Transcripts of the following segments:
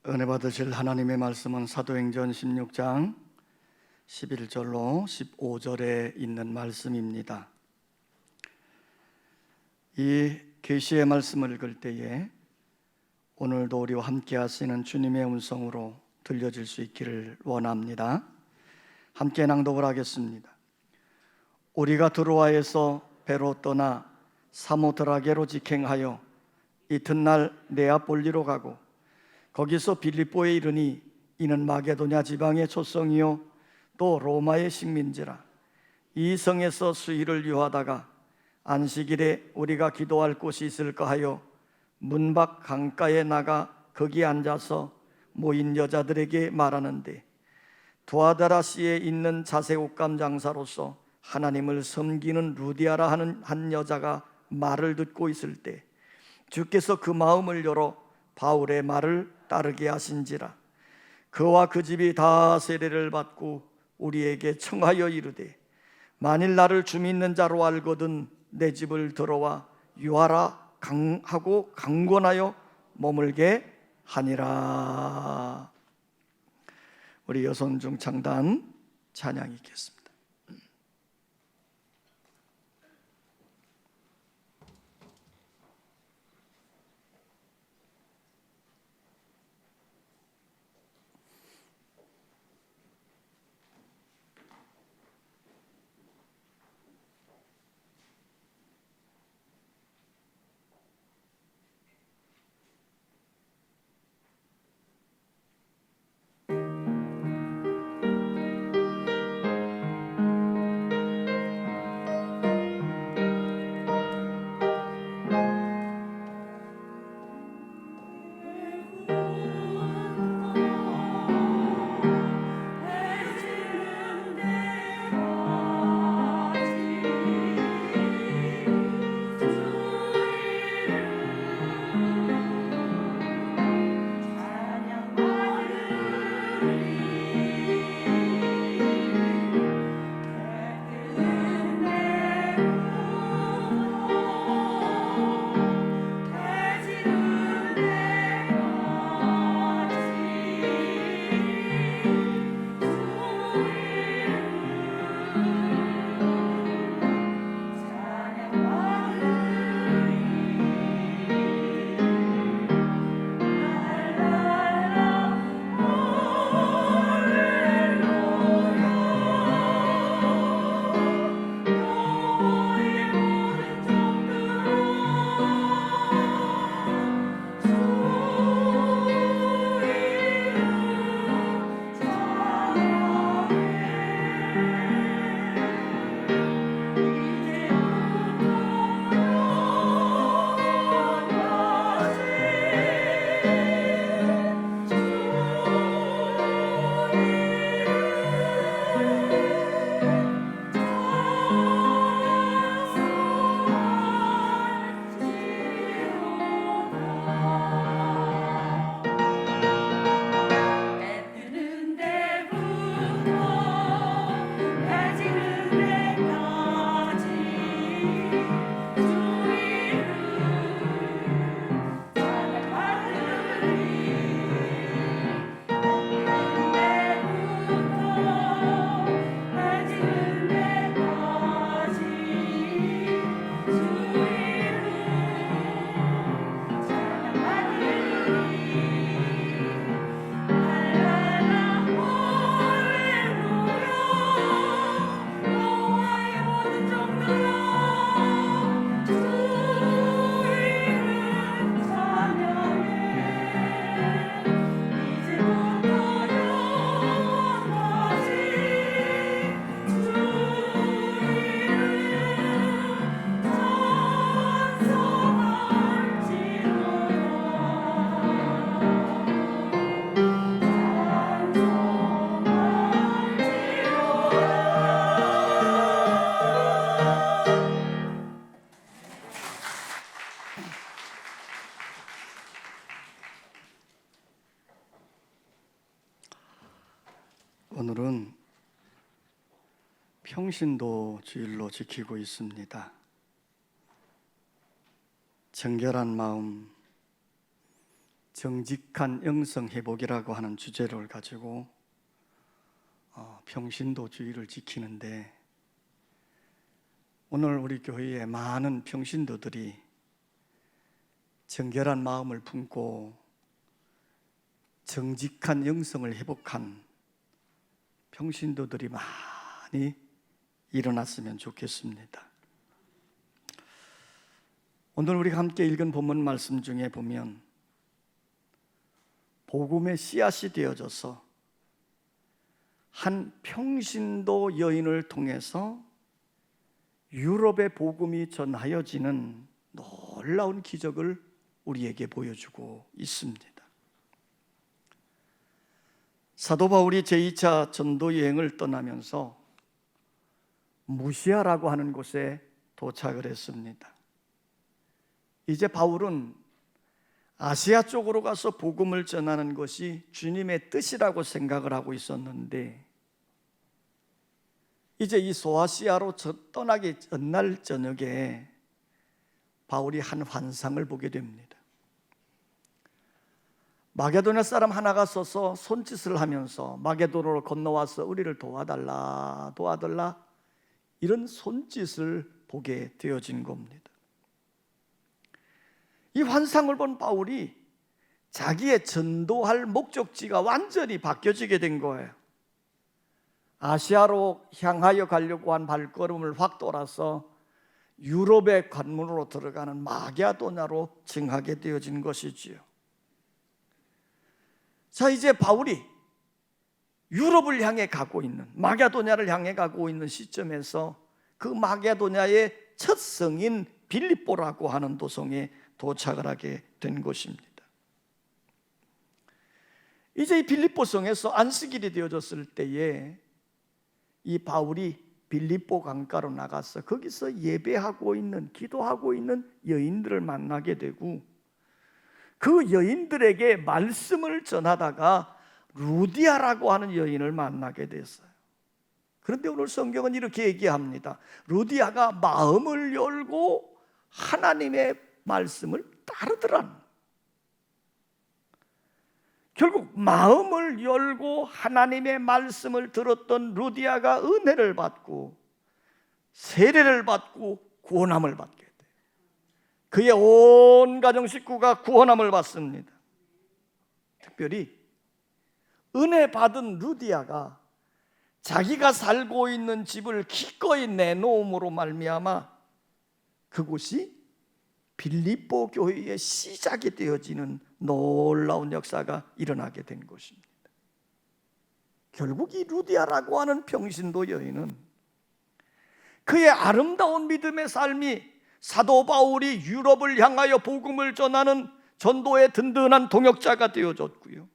은혜 받으실 하나님의 말씀은 사도행전 16장 11절로 15절에 있는 말씀입니다. 이 계시의 말씀을 읽을 때에 오늘도 우리와 함께 하시는 주님의 음성으로 들려질 수 있기를 원합니다. 함께 낭독을 하겠습니다. 우리가 드로아에서 배로 떠나 사모드라게로 직행하여 이튿날 네아폴리로 가고 거기서 빌립보에 이르니 이는 마게도냐 지방의 초성이요 또 로마의 식민지라. 이 성에서 수일을 유하다가 안식일에 우리가 기도할 곳이 있을까 하여 문 밖 강가에 나가 거기 앉아서 모인 여자들에게 말하는데, 두아다라시에 있는 자색 옷감 장사로서 하나님을 섬기는 루디아라 하는 한 여자가 말을 듣고 있을 때 주께서 그 마음을 열어 바울의 말을 따르게 하신지라. 그와 그 집이 다 세례를 받고 우리에게 청하여 이르되, 만일 나를 주 믿는 자로 알거든 내 집을 들어와 유하라 하고 강권하여 머물게 하니라. 우리 여선중 창단 찬양이 있겠습니다. 오늘은 평신도 주일로 지키고 있습니다. 정결한 마음, 정직한 영성 회복이라고 하는 주제를 가지고 평신도주의를 지키는데, 오늘 우리 교회에 많은 평신도들이 정결한 마음을 품고 정직한 영성을 회복한 평신도들이 많이 일어났으면 좋겠습니다. 오늘 우리가 함께 읽은 본문 말씀 중에 보면 복음의 씨앗이 되어져서 한 평신도 여인을 통해서 유럽의 복음이 전하여지는 놀라운 기적을 우리에게 보여주고 있습니다. 사도 바울이 제2차 전도 여행을 떠나면서 무시아라고 하는 곳에 도착을 했습니다. 이제 바울은 아시아 쪽으로 가서 복음을 전하는 것이 주님의 뜻이라고 생각을 하고 있었는데, 이제 이 소아시아로 떠나기 전날 저녁에 바울이 한 환상을 보게 됩니다. 마게도냐 사람 하나가 서서 손짓을 하면서 마게도로를 건너와서 우리를 도와달라 이런 손짓을 보게 되어진 겁니다. 이 환상을 본 바울이 자기의 전도할 목적지가 완전히 바뀌어지게 된 거예요. 아시아로 향하여 가려고 한 발걸음을 확 돌아서 유럽의 관문으로 들어가는 마게도냐로 증하게 되어진 것이지요. 자, 이제 바울이 유럽을 향해 가고 있는, 마게도냐를 향해 가고 있는 시점에서 그 마게도냐의 첫 성인 빌립보라고 하는 도성에 도착을 하게 된 것입니다. 이제 이 빌립보 성에서 안식일이 되어졌을 때에 이 바울이 빌립보 강가로 나가서 거기서 예배하고 있는, 기도하고 있는 여인들을 만나게 되고, 그 여인들에게 말씀을 전하다가 루디아라고 하는 여인을 만나게 됐어요. 그런데 오늘 성경은 이렇게 얘기합니다. 루디아가 마음을 열고 하나님의 말씀을 따르더라. 결국 마음을 열고 하나님의 말씀을 들었던 루디아가 은혜를 받고 세례를 받고 구원함을 받게 돼요. 그의 온 가정 식구가 구원함을 받습니다. 특별히 은혜 받은 루디아가 자기가 살고 있는 집을 기꺼이 내놓음으로 말미암아 그곳이 빌립보 교회의 시작이 되어지는 놀라운 역사가 일어나게 된 것입니다. 결국 이 루디아라고 하는 평신도 여인은 그의 아름다운 믿음의 삶이 사도 바울이 유럽을 향하여 복음을 전하는 전도의 든든한 동역자가 되어졌고요,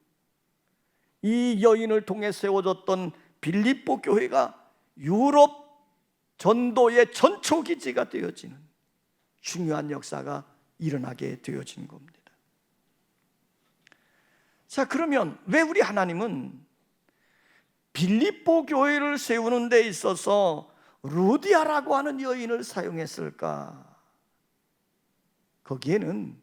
이 여인을 통해 세워졌던 빌립보 교회가 유럽 전도의 전초기지가 되어지는 중요한 역사가 일어나게 되어진 겁니다. 자, 그러면 왜 우리 하나님은 빌립보 교회를 세우는 데 있어서 루디아라고 하는 여인을 사용했을까? 거기에는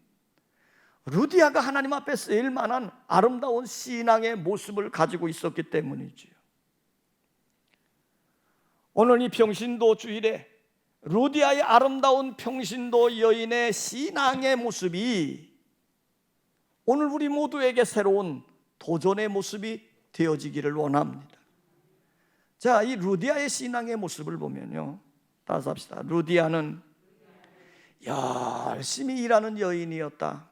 루디아가 하나님 앞에 쓰일 만한 아름다운 신앙의 모습을 가지고 있었기 때문이지요. 오늘 이 평신도 주일에 루디아의 아름다운 평신도 여인의 신앙의 모습이 오늘 우리 모두에게 새로운 도전의 모습이 되어지기를 원합니다. 자, 이 루디아의 신앙의 모습을 보면요, 따라서 합시다. 루디아는 열심히 일하는 여인이었다.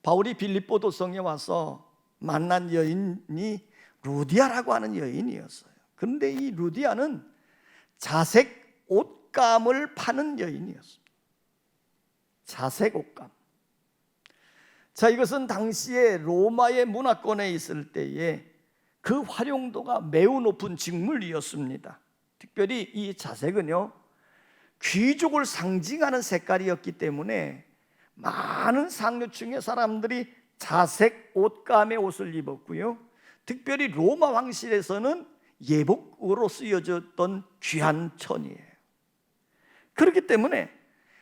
바울이 빌립보 도성에 와서 만난 여인이 루디아라고 하는 여인이었어요. 그런데 이 루디아는 자색 옷감을 파는 여인이었습니다. 자색 옷감. 자, 이것은 당시에 로마의 문화권에 있을 때에 그 활용도가 매우 높은 직물이었습니다. 특별히 이 자색은요, 귀족을 상징하는 색깔이었기 때문에 많은 상류층의 사람들이 자색 옷감의 옷을 입었고요, 특별히 로마 왕실에서는 예복으로 쓰여졌던 귀한 천이에요. 그렇기 때문에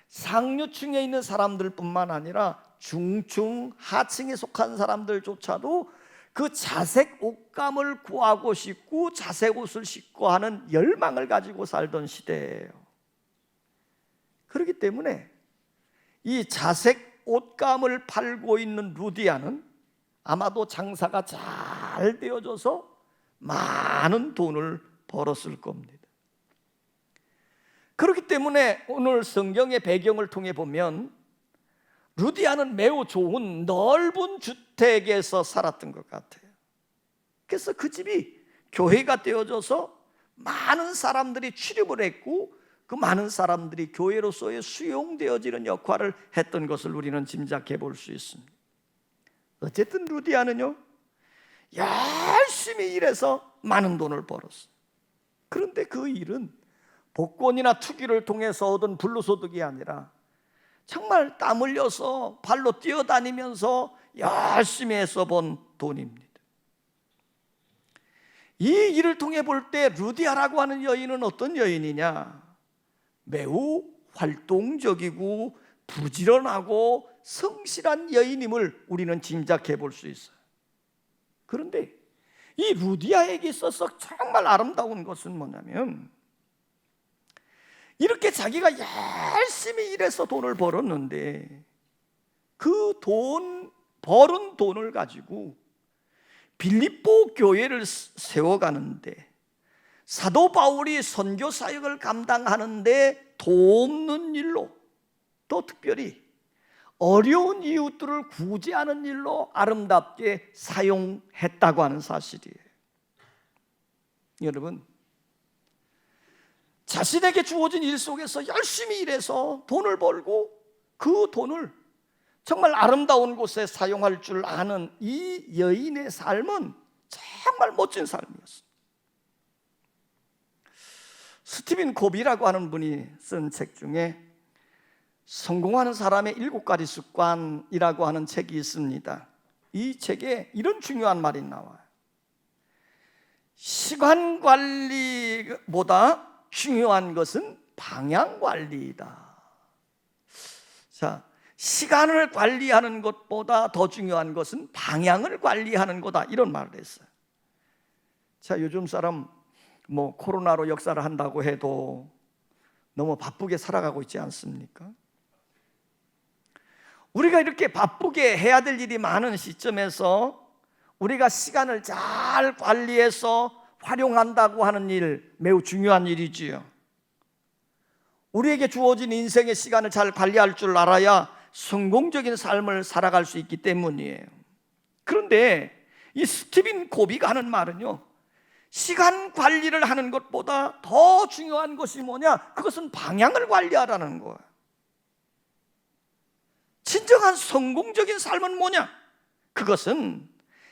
상류층에 있는 사람들뿐만 아니라 중층, 하층에 속한 사람들조차도 그 자색 옷감을 구하고 싶고 자색 옷을 신고 하는 열망을 가지고 살던 시대예요. 그렇기 때문에 이 자색 옷감을 팔고 있는 루디아는 아마도 장사가 잘 되어져서 많은 돈을 벌었을 겁니다. 그렇기 때문에 오늘 성경의 배경을 통해 보면 루디아는 매우 좋은 넓은 주택에서 살았던 것 같아요. 그래서 그 집이 교회가 되어져서 많은 사람들이 출입을 했고 그 많은 사람들이 교회로서의 수용되어지는 역할을 했던 것을 우리는 짐작해 볼 수 있습니다. 어쨌든 루디아는요, 열심히 일해서 많은 돈을 벌었어요. 그런데 그 일은 복권이나 투기를 통해서 얻은 불로소득이 아니라 정말 땀 흘려서 발로 뛰어다니면서 열심히 해서 번 돈입니다. 이 일을 통해 볼 때 루디아라고 하는 여인은 어떤 여인이냐? 매우 활동적이고 부지런하고 성실한 여인임을 우리는 짐작해 볼 수 있어요. 그런데 이 루디아에게 있어서 정말 아름다운 것은 뭐냐면, 이렇게 자기가 열심히 일해서 돈을 벌었는데 그 벌은 돈을 가지고 빌립보 교회를 세워가는데, 사도 바울이 선교 사역을 감당하는데 돕는 일로, 또 특별히 어려운 이웃들을 구제하는 일로 아름답게 사용했다고 하는 사실이에요. 여러분, 자신에게 주어진 일 속에서 열심히 일해서 돈을 벌고 그 돈을 정말 아름다운 곳에 사용할 줄 아는 이 여인의 삶은 정말 멋진 삶이었습니다. 스티븐 코비라고 하는 분이 쓴 책 중에 성공하는 사람의 7가지 습관이라고 하는 책이 있습니다. 이 책에 이런 중요한 말이 나와요. 시간 관리보다 중요한 것은 방향 관리이다. 자, 시간을 관리하는 것보다 더 중요한 것은 방향을 관리하는 거다, 이런 말을 했어요. 자, 요즘 사람 코로나로 역사를 한다고 해도 너무 바쁘게 살아가고 있지 않습니까? 우리가 이렇게 바쁘게 해야 될 일이 많은 시점에서 우리가 시간을 잘 관리해서 활용한다고 하는 일, 매우 중요한 일이지요. 우리에게 주어진 인생의 시간을 잘 관리할 줄 알아야 성공적인 삶을 살아갈 수 있기 때문이에요. 그런데 이 스티븐 코비가 하는 말은요, 시간 관리를 하는 것보다 더 중요한 것이 뭐냐? 그것은 방향을 관리하라는 거예요. 진정한 성공적인 삶은 뭐냐? 그것은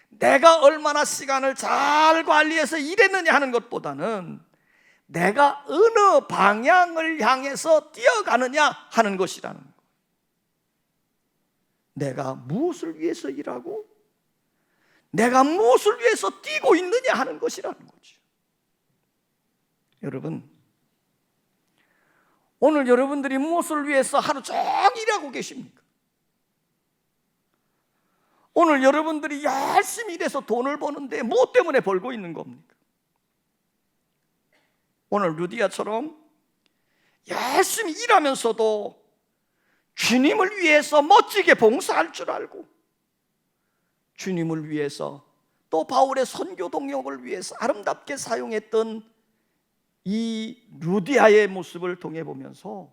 내가 얼마나 시간을 잘 관리해서 일했느냐 하는 것보다는 내가 어느 방향을 향해서 뛰어가느냐 하는 것이라는 거예요. 내가 무엇을 위해서 일하고 내가 무엇을 위해서 뛰고 있느냐 하는 것이라는 거죠. 여러분, 오늘 여러분들이 무엇을 위해서 하루 종일 일하고 계십니까? 오늘 여러분들이 열심히 일해서 돈을 버는데 무엇 때문에 벌고 있는 겁니까? 오늘 루디아처럼 열심히 일하면서도 주님을 위해서 멋지게 봉사할 줄 알고, 주님을 위해서 또 바울의 선교 동역을 위해서 아름답게 사용했던 이 루디아의 모습을 통해 보면서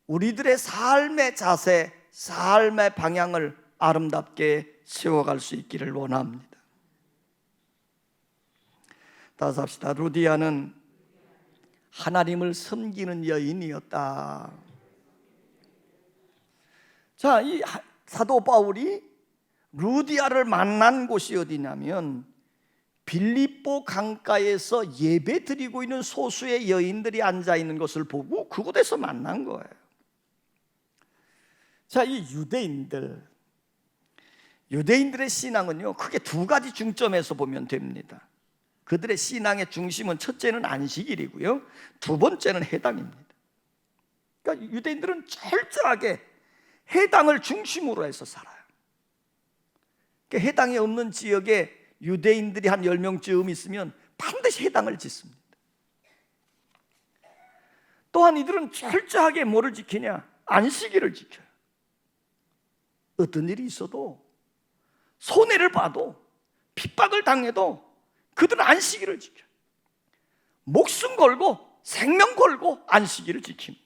우리들의 삶의 자세, 삶의 방향을 아름답게 세워갈 수 있기를 원합니다. 따라서 합시다. 루디아는 하나님을 섬기는 여인이었다. 자, 이 사도 바울이 루디아를 만난 곳이 어디냐면 빌립보 강가에서 예배 드리고 있는 소수의 여인들이 앉아 있는 것을 보고 그곳에서 만난 거예요. 자, 이 유대인들의 신앙은요, 크게 2가지 중점에서 보면 됩니다. 그들의 신앙의 중심은 첫째는 안식일이고요, 2번째는 해당입니다. 그러니까 유대인들은 철저하게 해당을 중심으로 해서 살아요. 그러니까 해당이 없는 지역에 유대인들이 한 10명쯤 있으면 반드시 해당을 짓습니다. 또한 이들은 철저하게 뭐를 지키냐? 안식일을 지켜요. 어떤 일이 있어도, 손해를 봐도, 핍박을 당해도 그들은 안식일을 지켜요. 목숨 걸고 생명 걸고 안식일을 지킵니다.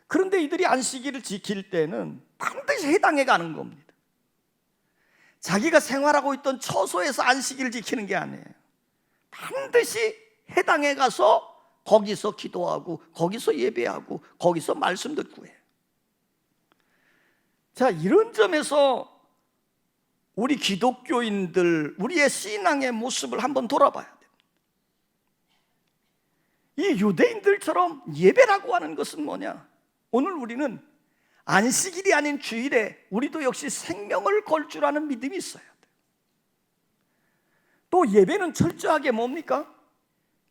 그런데 이들이 안식일을 지킬 때는 반드시 해당에 가는 겁니다. 자기가 생활하고 있던 처소에서 안식일을 지키는 게 아니에요. 반드시 해당에 가서 거기서 기도하고 거기서 예배하고 거기서 말씀 듣고 해요. 자, 이런 점에서 우리 기독교인들, 우리의 신앙의 모습을 한번 돌아봐야 돼요. 이 유대인들처럼 예배라고 하는 것은 뭐냐? 오늘 우리는 안식일이 아닌 주일에 우리도 역시 생명을 걸 줄 아는 믿음이 있어야 돼요. 또 예배는 철저하게 뭡니까?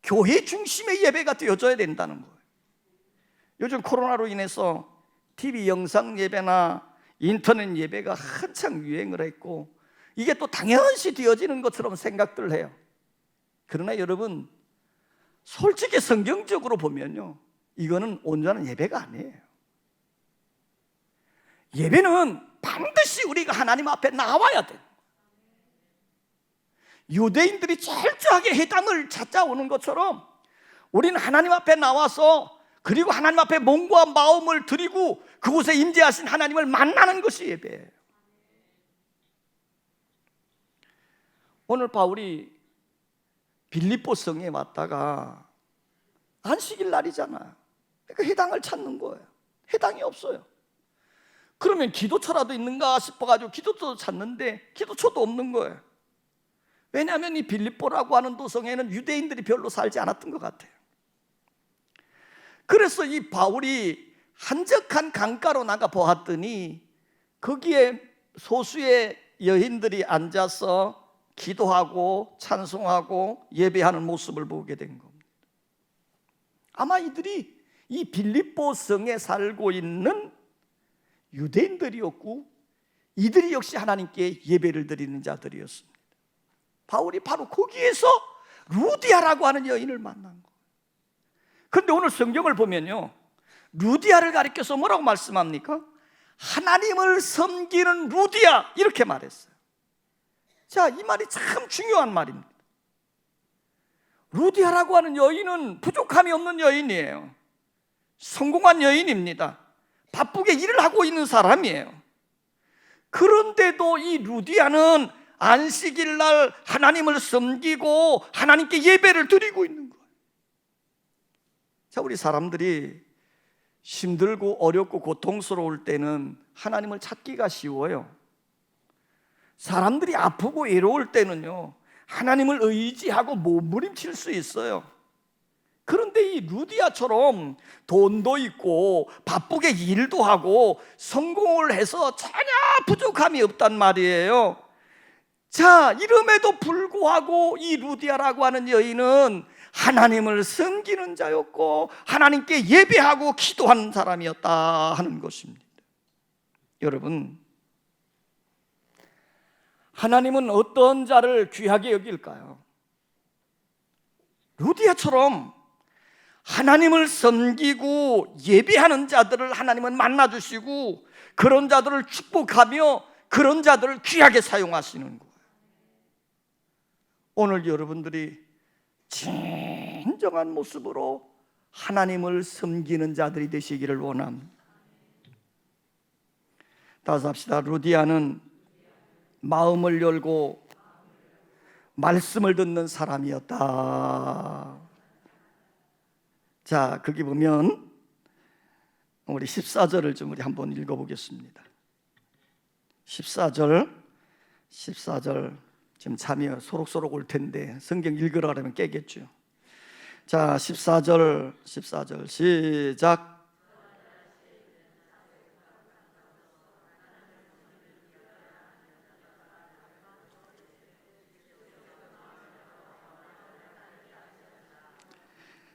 교회 중심의 예배가 되어져야 된다는 거예요. 요즘 코로나로 인해서 TV 영상 예배나 인터넷 예배가 한창 유행을 했고 이게 또 당연시 되어지는 것처럼 생각들 해요. 그러나 여러분, 솔직히 성경적으로 보면요, 이거는 온전한 예배가 아니에요. 예배는 반드시 우리가 하나님 앞에 나와야 돼요. 유대인들이 철저하게 해당을 찾아오는 것처럼 우리는 하나님 앞에 나와서 그리고 하나님 앞에 몸과 마음을 드리고 그곳에 임재하신 하나님을 만나는 것이 예배예요. 오늘 바울이 빌립보 성에 왔다가 안식일 날이잖아요. 그러니까 해당을 찾는 거예요. 해당이 없어요. 그러면 기도처라도 있는가 싶어가지고 기도처도 찾는데 기도처도 없는 거예요. 왜냐하면 이 빌립보라고 하는 도성에는 유대인들이 별로 살지 않았던 것 같아요. 그래서 이 바울이 한적한 강가로 나가 보았더니 거기에 소수의 여인들이 앉아서 기도하고 찬송하고 예배하는 모습을 보게 된 겁니다. 아마 이들이 이 빌립보 성에 살고 있는 유대인들이었고 이들이 역시 하나님께 예배를 드리는 자들이었습니다. 바울이 바로 거기에서 루디아라고 하는 여인을 만난 거예요. 그런데 오늘 성경을 보면요, 루디아를 가리켜서 뭐라고 말씀합니까? 하나님을 섬기는 루디아, 이렇게 말했어요. 자, 이 말이 참 중요한 말입니다. 루디아라고 하는 여인은 부족함이 없는 여인이에요. 성공한 여인입니다. 바쁘게 일을 하고 있는 사람이에요. 그런데도 이 루디아는 안식일 날 하나님을 섬기고 하나님께 예배를 드리고 있는 거예요. 자, 우리 사람들이 힘들고 어렵고 고통스러울 때는 하나님을 찾기가 쉬워요. 사람들이 아프고 외로울 때는요, 하나님을 의지하고 몸부림칠 수 있어요. 그런데 이 루디아처럼 돈도 있고 바쁘게 일도 하고 성공을 해서 전혀 부족함이 없단 말이에요. 자, 이름에도 불구하고 이 루디아라고 하는 여인은 하나님을 섬기는 자였고 하나님께 예배하고 기도하는 사람이었다 하는 것입니다. 여러분, 하나님은 어떤 자를 귀하게 여길까요? 루디아처럼 하나님을 섬기고 예배하는 자들을 하나님은 만나주시고 그런 자들을 축복하며 그런 자들을 귀하게 사용하시는 거예요. 오늘 여러분들이 진정한 모습으로 하나님을 섬기는 자들이 되시기를 원합니다. 다시 합시다. 루디아는 마음을 열고 말씀을 듣는 사람이었다. 자, 거기 보면 우리 14절을 좀 우리 한번 읽어보겠습니다. 14절 지금 잠이 소록소록 올 텐데 성경 읽으라 그러면 깨겠죠. 자, 14절 시작.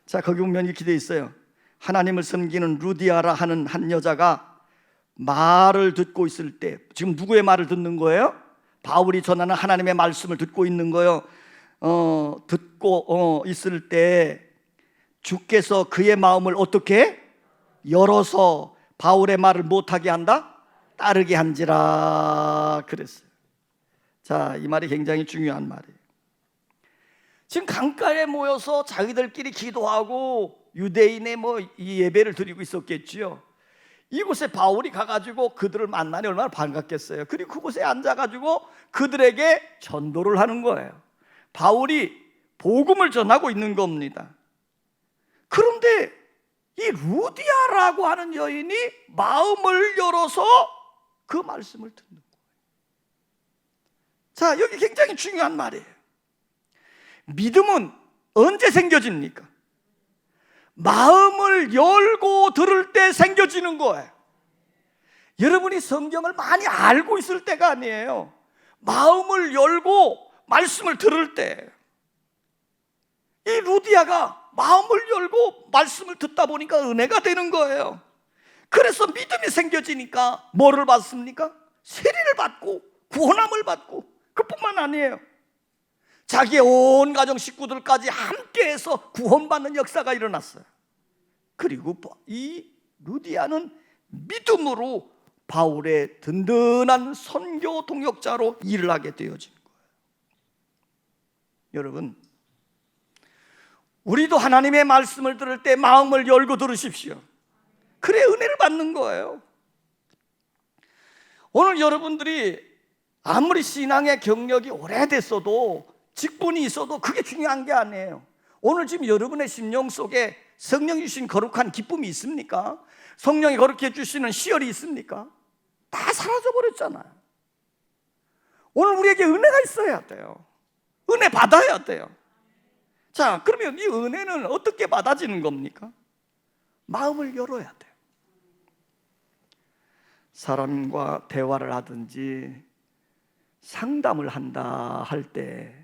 자, 거기 보면 이렇게 돼 있어요. 하나님을 섬기는 루디아라 하는 한 여자가 말을 듣고 있을 때, 지금 누구의 말을 듣는 거예요? 바울이 전하는 하나님의 말씀을 듣고 있는 거예요. 듣고 있을 때 주께서 그의 마음을 어떻게 열어서 바울의 말을 못하게 한다? 따르게 한지라 그랬어요. 자, 이 말이 굉장히 중요한 말이에요. 지금 강가에 모여서 자기들끼리 기도하고 유대인의 이 예배를 드리고 있었겠지요. 이곳에 바울이 가가지고 그들을 만나니 얼마나 반갑겠어요. 그리고 그곳에 앉아가지고 그들에게 전도를 하는 거예요. 바울이 복음을 전하고 있는 겁니다. 그런데 이 루디아라고 하는 여인이 마음을 열어서 그 말씀을 듣는 거예요. 자, 여기 굉장히 중요한 말이에요. 믿음은 언제 생겨집니까? 마음을 열고 들을 때 생겨지는 거예요. 여러분이 성경을 많이 알고 있을 때가 아니에요. 마음을 열고 말씀을 들을 때. 이 루디아가 마음을 열고 말씀을 듣다 보니까 은혜가 되는 거예요. 그래서 믿음이 생겨지니까 뭐를 받습니까? 세례를 받고 구원함을 받고, 그뿐만 아니에요. 자기의 온 가정 식구들까지 함께해서 구원받는 역사가 일어났어요. 그리고 이 루디아는 믿음으로 바울의 든든한 선교 동역자로 일을 하게 되어진 거예요. 여러분, 우리도 하나님의 말씀을 들을 때 마음을 열고 들으십시오. 그래 은혜를 받는 거예요. 오늘 여러분들이 아무리 신앙의 경력이 오래됐어도, 직분이 있어도 그게 중요한 게 아니에요. 오늘 지금 여러분의 심령 속에 성령이 주신 거룩한 기쁨이 있습니까? 성령이 거룩해 주시는 시열이 있습니까? 다 사라져버렸잖아요. 오늘 우리에게 은혜가 있어야 돼요. 은혜 받아야 돼요. 자, 그러면 이 은혜는 어떻게 받아지는 겁니까? 마음을 열어야 돼요. 사람과 대화를 하든지 상담을 한다 할 때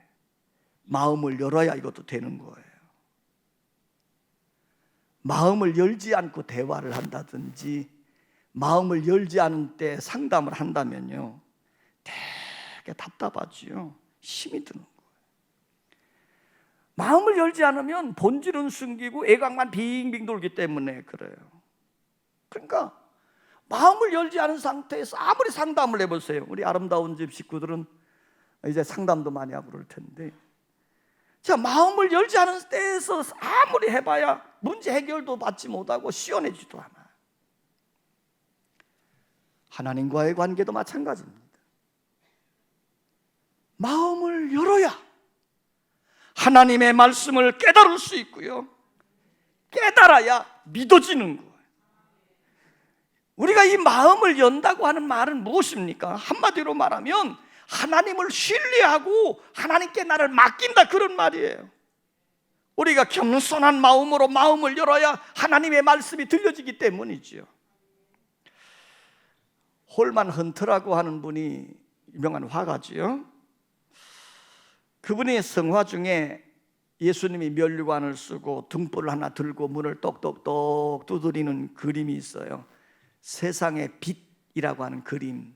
마음을 열어야 이것도 되는 거예요. 마음을 열지 않고 대화를 한다든지 마음을 열지 않은 때 상담을 한다면요, 되게 답답하지요. 힘이 드는 거예요. 마음을 열지 않으면 본질은 숨기고 애각만 빙빙 돌기 때문에 그래요. 그러니까 마음을 열지 않은 상태에서 아무리 상담을 해보세요. 우리 아름다운 집 식구들은 이제 상담도 많이 하고 그럴 텐데, 자, 마음을 열지 않은 때에서 아무리 해봐야 문제 해결도 받지 못하고 시원해지도 않아요. 하나님과의 관계도 마찬가지입니다. 마음을 열어야 하나님의 말씀을 깨달을 수 있고요, 깨달아야 믿어지는 거예요. 우리가 이 마음을 연다고 하는 말은 무엇입니까? 한마디로 말하면 하나님을 신뢰하고 하나님께 나를 맡긴다, 그런 말이에요. 우리가 겸손한 마음으로 마음을 열어야 하나님의 말씀이 들려지기 때문이지요. 홀만 헌트라고 하는 분이 유명한 화가지요. 그분이 성화 중에 예수님이 면류관을 쓰고 등불을 하나 들고 문을 똑똑똑 두드리는 그림이 있어요. 세상의 빛이라고 하는 그림,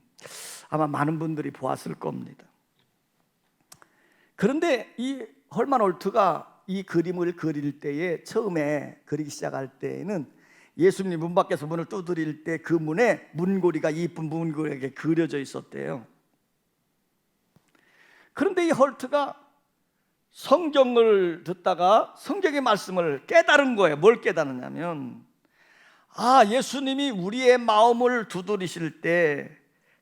아마 많은 분들이 보았을 겁니다. 그런데 이 헐만 홀트가 이 그림을 그릴 때에, 처음에 그리기 시작할 때에는 예수님 문 밖에서 문을 두드릴 때 그 문에 문고리가, 이쁜 문고리가 그려져 있었대요. 그런데 이 홀트가 성경을 듣다가 성경의 말씀을 깨달은 거예요. 뭘 깨달았냐면, 예수님이 우리의 마음을 두드리실 때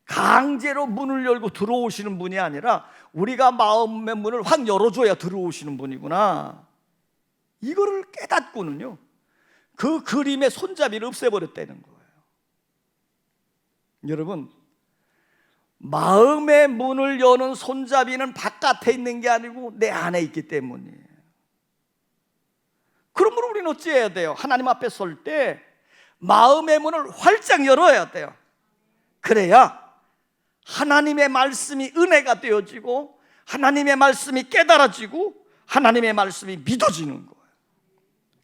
강제로 문을 열고 들어오시는 분이 아니라 우리가 마음의 문을 확 열어줘야 들어오시는 분이구나, 이거를 깨닫고는요, 그 그림의 손잡이를 없애버렸다는 거예요. 여러분, 마음의 문을 여는 손잡이는 바깥에 있는 게 아니고 내 안에 있기 때문이에요. 그러므로 우리는 어찌해야 돼요? 하나님 앞에 설 때 마음의 문을 활짝 열어야 돼요. 그래야 하나님의 말씀이 은혜가 되어지고 하나님의 말씀이 깨달아지고 하나님의 말씀이 믿어지는 거예요.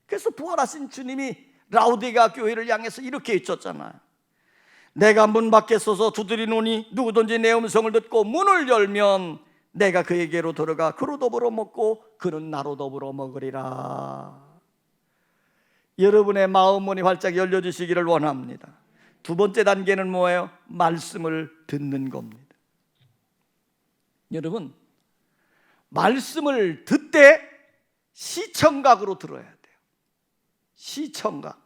그래서 부활하신 주님이 라우디게아 교회를 향해서 이렇게 외쳤잖아요. 내가 문 밖에 서서 두드리노니 누구든지 내 음성을 듣고 문을 열면 내가 그에게로 들어가 그로 더불어 먹고 그는 나로 더불어 먹으리라. 여러분의 마음 문이 활짝 열려주시기를 원합니다. 두 번째 단계는 뭐예요? 말씀을 듣는 겁니다. 여러분, 말씀을 듣되 시청각으로 들어야 돼요. 시청각.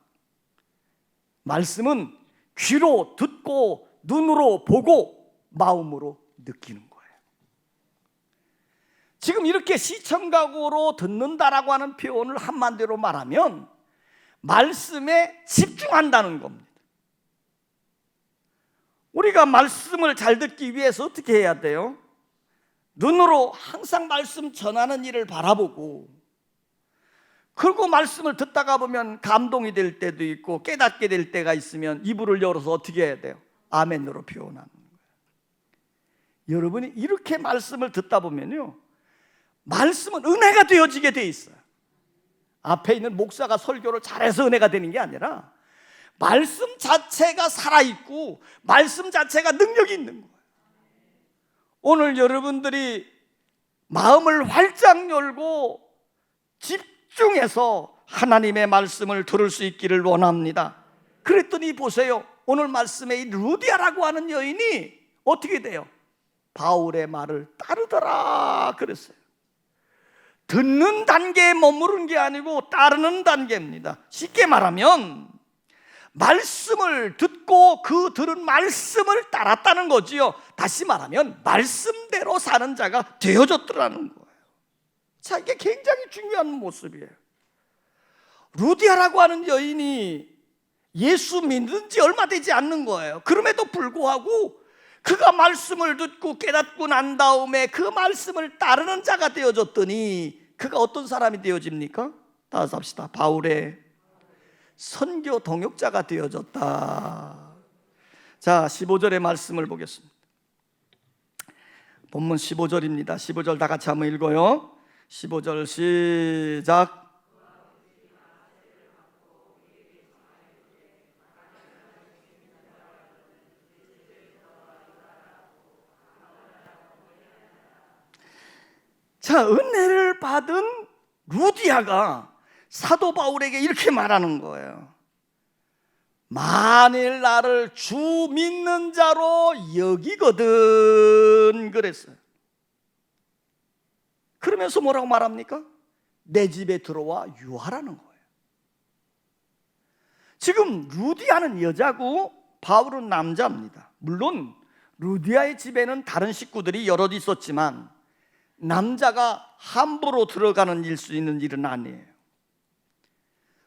말씀은 귀로 듣고 눈으로 보고 마음으로 느끼는 거예요. 지금 이렇게 시청각으로 듣는다라고 하는 표현을 한마디로 말하면 말씀에 집중한다는 겁니다. 우리가 말씀을 잘 듣기 위해서 어떻게 해야 돼요? 눈으로 항상 말씀 전하는 일을 바라보고, 그리고 말씀을 듣다가 보면 감동이 될 때도 있고 깨닫게 될 때가 있으면 이불을 열어서 어떻게 해야 돼요? 아멘으로 표현하는 거예요. 여러분이 이렇게 말씀을 듣다 보면요, 말씀은 은혜가 되어지게 돼 있어요. 앞에 있는 목사가 설교를 잘해서 은혜가 되는 게 아니라 말씀 자체가 살아있고 말씀 자체가 능력이 있는 거예요. 오늘 여러분들이 마음을 활짝 열고 집중해서 하나님의 말씀을 들을 수 있기를 원합니다. 그랬더니 보세요, 오늘 말씀에 이 루디아라고 하는 여인이 어떻게 돼요? 바울의 말을 따르더라 그랬어요. 듣는 단계에 머무른 게 아니고 따르는 단계입니다. 쉽게 말하면 말씀을 듣고 그 들은 말씀을 따랐다는 거지요. 다시 말하면 말씀대로 사는 자가 되어졌더라는 거예요. 자, 이게 굉장히 중요한 모습이에요. 루디아라고 하는 여인이 예수 믿는 지 얼마 되지 않는 거예요. 그럼에도 불구하고 그가 말씀을 듣고 깨닫고 난 다음에 그 말씀을 따르는 자가 되어졌더니 그가 어떤 사람이 되어집니까? 따라서 합시다. 바울의 선교 동역자가 되어졌다. 자, 15절의 말씀을 보겠습니다. 본문 15절입니다. 15절 다 같이 한번 읽어요. 15절 시작. 자, 은혜를 받은 루디아가 사도 바울에게 이렇게 말하는 거예요. 만일 나를 주 믿는 자로 여기거든 그랬어요. 그러면서 뭐라고 말합니까? 내 집에 들어와 유하라는 거예요. 지금 루디아는 여자고 바울은 남자입니다. 물론 루디아의 집에는 다른 식구들이 여럿 있었지만 남자가 함부로 들어가는 일 수 있는 일은 아니에요.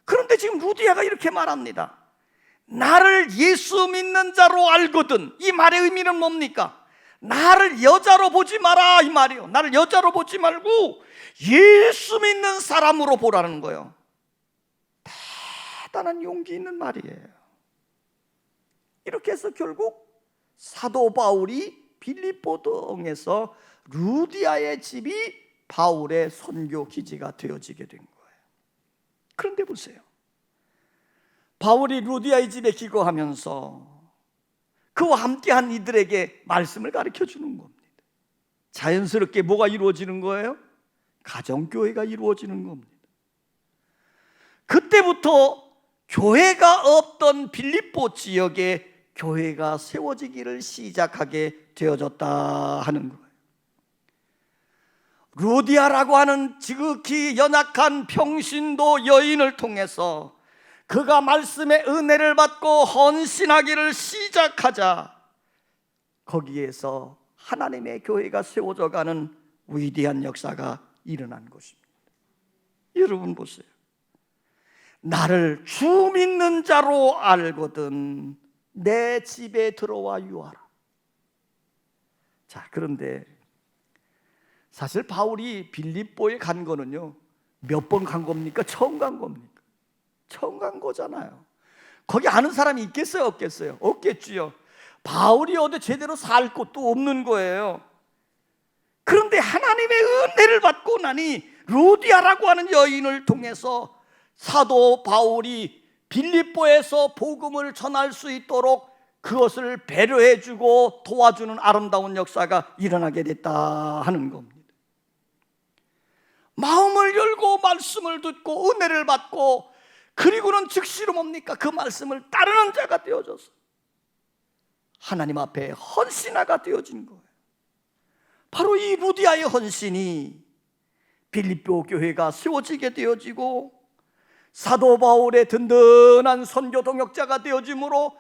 그런데 지금 루디아가 이렇게 말합니다. 나를 예수 믿는 자로 알거든. 이 말의 의미는 뭡니까? 나를 여자로 보지 마라 이 말이에요. 나를 여자로 보지 말고 예수 믿는 사람으로 보라는 거예요. 대단한 용기 있는 말이에요. 이렇게 해서 결국 사도 바울이 빌립보 등에서 루디아의 집이 바울의 선교 기지가 되어지게 된 거예요. 그런데 보세요, 바울이 루디아의 집에 기거하면서 그와 함께한 이들에게 말씀을 가르쳐 주는 겁니다. 자연스럽게 뭐가 이루어지는 거예요? 가정교회가 이루어지는 겁니다. 그때부터 교회가 없던 빌립보 지역에 교회가 세워지기를 시작하게 되어졌다 하는 거예요. 루디아라고 하는 지극히 연약한 평신도 여인을 통해서 그가 말씀의 은혜를 받고 헌신하기를 시작하자 거기에서 하나님의 교회가 세워져 가는 위대한 역사가 일어난 것입니다. 여러분 보세요. 나를 주 믿는 자로 알거든 내 집에 들어와 유하라. 자, 그런데 사실 바울이 빌립보에 간 거는요, 몇 번 간 겁니까? 처음 간 겁니까? 처음 간 거잖아요. 거기 아는 사람이 있겠어요? 없겠어요? 없겠지요. 바울이 어디 제대로 살 곳도 없는 거예요. 그런데 하나님의 은혜를 받고 나니 루디아라고 하는 여인을 통해서 사도 바울이 빌립보에서 복음을 전할 수 있도록 그것을 배려해주고 도와주는 아름다운 역사가 일어나게 됐다 하는 겁니다. 마음을 열고 말씀을 듣고 은혜를 받고, 그리고는 즉시로 뭡니까? 그 말씀을 따르는 자가 되어져서 하나님 앞에 헌신하가 되어진 거예요. 바로 이 루디아의 헌신이 빌립보 교회가 세워지게 되어지고, 사도 바울의 든든한 선교 동역자가 되어짐으로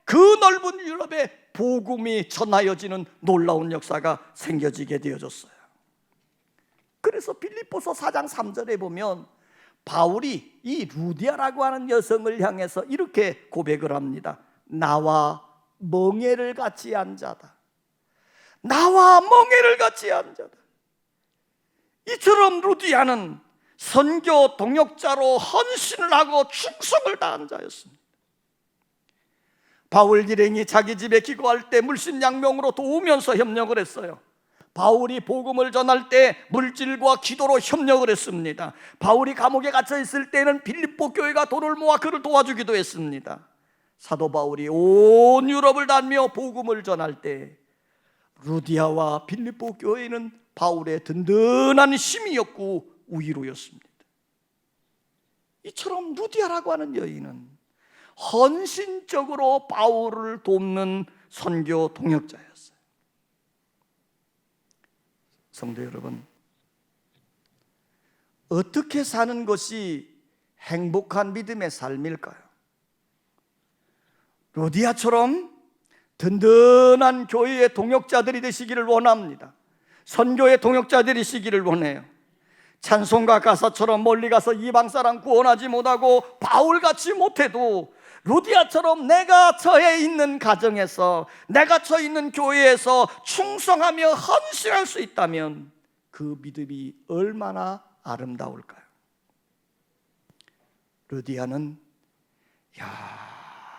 그 넓은 유럽에 복음이 전하여지는 놀라운 역사가 생겨지게 되어졌어요. 그래서 빌립보서 4장 3절에 보면 바울이 이 루디아라고 하는 여성을 향해서 이렇게 고백을 합니다. 나와 멍에를 같이 한 자다. 나와 멍에를 같이 한 자다. 이처럼 루디아는 선교 동역자로 헌신을 하고 충성을 다한 자였습니다. 바울 일행이 자기 집에 기거할 때 물신양명으로 도우면서 협력을 했어요. 바울이 복음을 전할 때 물질과 기도로 협력을 했습니다. 바울이 감옥에 갇혀 있을 때는 빌립보 교회가 돈을 모아 그를 도와주기도 했습니다. 사도 바울이 온 유럽을 다니며 복음을 전할 때 루디아와 빌립보 교회는 바울의 든든한 힘이었고 우위로였습니다. 이처럼 루디아라고 하는 여인은 헌신적으로 바울을 돕는 선교 동역자였어요. 성도 여러분, 어떻게 사는 것이 행복한 믿음의 삶일까요? 루디아처럼 든든한 교회의 동역자들이 되시기를 원합니다. 선교의 동역자들이 되시기를 원해요. 찬송가 가사처럼 멀리 가서 이방 사람 구원하지 못하고 바울같이 못해도 루디아처럼 내가 처해 있는 가정에서, 내가 처해 있는 교회에서 충성하며 헌신할 수 있다면 그 믿음이 얼마나 아름다울까요? 루디아는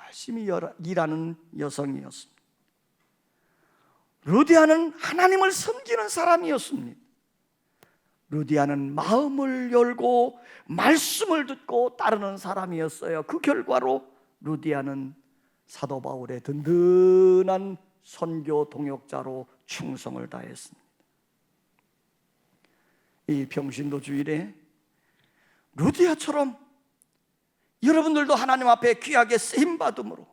열심히 일하는 여성이었습니다. 루디아는 하나님을 섬기는 사람이었습니다. 루디아는 마음을 열고 말씀을 듣고 따르는 사람이었어요. 그 결과로 루디아는 사도 바울의 든든한 선교 동역자로 충성을 다했습니다. 이 평신도 주일에 루디아처럼 여러분들도 하나님 앞에 귀하게 쓰임받음으로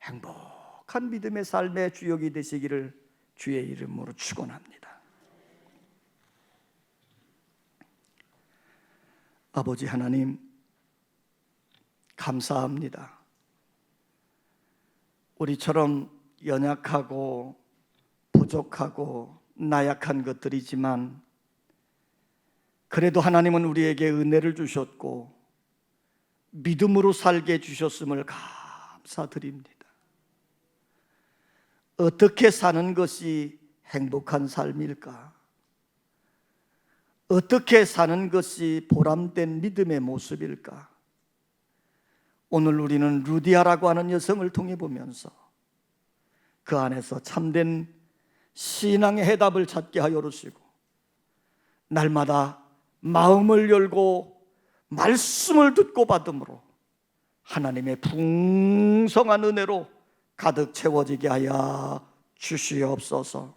행복한 믿음의 삶의 주역이 되시기를 주의 이름으로 축원합니다. 아버지 하나님, 감사합니다. 우리처럼 연약하고 부족하고 나약한 것들이지만 그래도 하나님은 우리에게 은혜를 주셨고 믿음으로 살게 해주셨음을 감사드립니다. 어떻게 사는 것이 행복한 삶일까? 어떻게 사는 것이 보람된 믿음의 모습일까? 오늘 우리는 루디아라고 하는 여성을 통해 보면서 그 안에서 참된 신앙의 해답을 찾게 하여 주시고 날마다 마음을 열고 말씀을 듣고 받음으로 하나님의 풍성한 은혜로 가득 채워지게 하여 주시옵소서.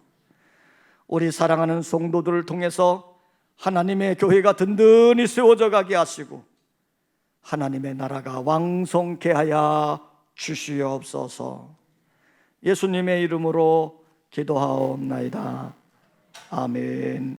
우리 사랑하는 성도들을 통해서 하나님의 교회가 든든히 세워져 가게 하시고 하나님의 나라가 왕성케 하여 주시옵소서. 예수님의 이름으로 기도하옵나이다. 아멘.